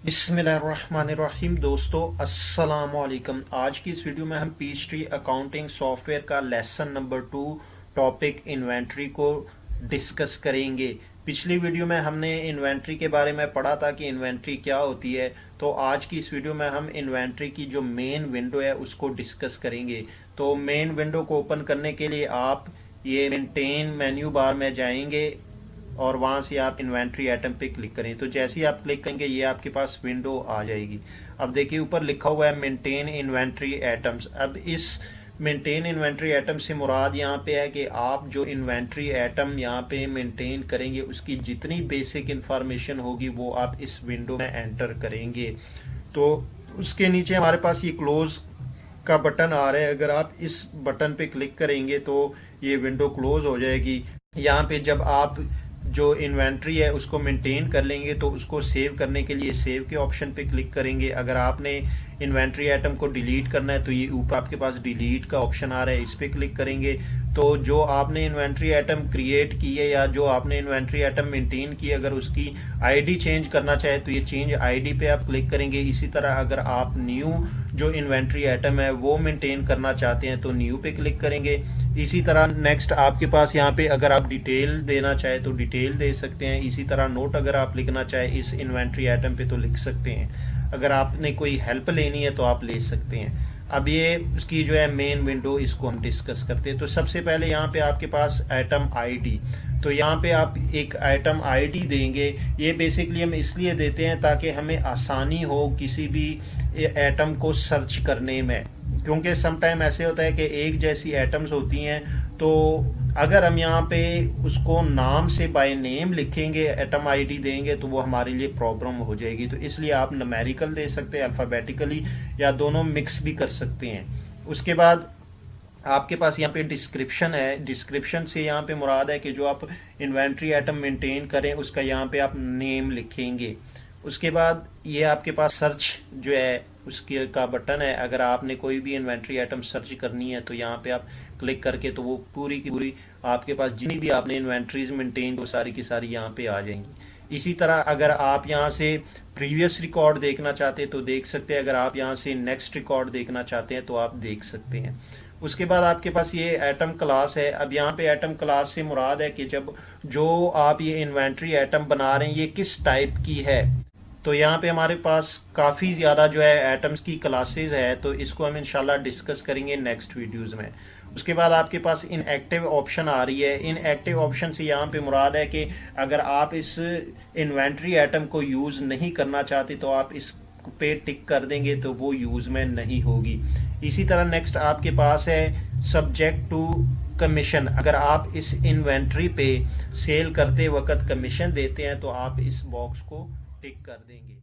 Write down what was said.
बिस्मिल्लाहिर्रहमानिर्रहीम। दोस्तों अस्सलाम वालेकुम। आज की इस वीडियो में हम पीचट्री अकाउंटिंग सॉफ्टवेयर का लेसन नंबर 2 टॉपिक इन्वेंट्री को डिस्कस करेंगे। पिछली वीडियो में हमने इन्वेंट्री के बारे में पढ़ा था कि इन्वेंट्री क्या होती है। तो आज की इस वीडियो में हम इन्वेंट्री की जो मेन विंडो है उसको डिस्कस करेंगे। तो मेन विंडो को ओपन करने के लिए आप ये मेंटेन मेन्यू बार में जाएंगे और वहां से आप इन्वेंट्री आइटम पे क्लिक करें। तो जैसे ही आप क्लिक करेंगे ये आपके पास विंडो आ जाएगी। अब देखिए ऊपर लिखा हुआ है मेंटेन इन्वेंट्री आइटम्स। अब इस मेंटेन इन्वेंट्री आइटम से मुराद यहाँ पे है कि आप जो इन्वेंट्री आइटम यहाँ पे मेंटेन करेंगे उसकी जितनी बेसिक इंफॉर्मेशन होगी वो आप इस विंडो में एंटर करेंगे। तो उसके नीचे हमारे पास ये क्लोज का बटन आ रहा है। अगर आप इस बटन पे क्लिक करेंगे तो ये विंडो क्लोज हो जाएगी। यहाँ पे जब आप जो इन्वेंट्री है उसको मेंटेन कर लेंगे तो उसको सेव करने के लिए सेव के ऑप्शन पे क्लिक करेंगे। अगर आपने इन्वेंट्री आइटम को डिलीट करना है तो ये ऊपर आपके पास डिलीट का ऑप्शन आ रहा है, इस पे क्लिक करेंगे। तो जो आपने इन्वेंट्री आइटम क्रिएट की है या जो आपने इन्वेंट्री आइटम मेंटेन की है अगर उसकी आईडी चेंज करना चाहे तो ये चेंज आईडी पे आप क्लिक करेंगे। इसी तरह अगर आप न्यू जो इन्वेंट्री आइटम है वो मेंटेन करना चाहते हैं तो न्यू पे क्लिक करेंगे। इसी तरह नेक्स्ट आपके पास यहाँ पे अगर आप डिटेल देना चाहे तो डिटेल दे सकते हैं। इसी तरह नोट अगर आप लिखना चाहे इस इन्वेंट्री आइटम पे तो लिख सकते हैं। अगर आपने कोई हेल्प लेनी है तो आप ले सकते हैं। अब ये उसकी जो है मेन विंडो, इसको हम डिस्कस करते हैं। तो सबसे पहले यहाँ पे आपके पास आइटम आईडी, तो यहाँ पे आप एक आइटम आईडी देंगे। ये बेसिकली हम इसलिए देते हैं ताकि हमें आसानी हो किसी भी आइटम को सर्च करने में, क्योंकि समटाइम ऐसे होता है कि एक जैसी आइटम्स होती हैं। तो अगर हम यहाँ पे उसको नाम से बाय नेम लिखेंगे, आइटम आईडी देंगे तो वो हमारे लिए प्रॉब्लम हो जाएगी। तो इसलिए आप न्यूमेरिकल दे सकते हैं, अल्फ़ाबेटिकली, या दोनों मिक्स भी कर सकते हैं। उसके बाद आपके पास यहाँ पे डिस्क्रिप्शन है। डिस्क्रिप्शन से यहाँ पे मुराद है कि जो आप इन्वेंट्री आइटम मेंटेन करें उसका यहाँ पे आप नेम लिखेंगे। उसके बाद ये आपके पास सर्च जो है उसके का बटन है। अगर आपने कोई भी इन्वेंट्री आइटम सर्च करनी है तो यहाँ पे आप क्लिक करके तो वो पूरी की पूरी आपके पास जितनी भी आपने इन्वेंट्रीज मेंटेन वो सारी की सारी यहाँ पे आ जाएंगी। इसी तरह अगर आप यहाँ से प्रीवियस रिकॉर्ड देखना चाहते हैं तो देख सकते हैं। अगर आप यहाँ से नेक्स्ट रिकॉर्ड देखना चाहते हैं तो आप देख सकते हैं। उसके बाद आपके पास ये आइटम क्लास है। अब यहाँ पे आइटम क्लास से मुराद है कि जब जो आप ये इन्वेंट्री आइटम बना रहे हैं ये किस टाइप की है। तो यहाँ पे हमारे पास काफ़ी ज़्यादा जो है आइटम्स की क्लासेस है, तो इसको हम इंशाल्लाह डिस्कस करेंगे नेक्स्ट वीडियोज़ में। उसके बाद आपके पास इनएक्टिव ऑप्शन आ रही है। इनएक्टिव ऑप्शन से यहाँ पे मुराद है कि अगर आप इस इन्वेंट्री आइटम को यूज़ नहीं करना चाहते तो आप इस पे टिक कर देंगे तो वो यूज़ में नहीं होगी। इसी तरह नेक्स्ट आपके पास है सब्जेक्ट टू कमीशन। अगर आप इस इन्वेंट्री पे सेल करते वक्त कमीशन देते हैं तो आप इस बॉक्स को टिक कर देंगे।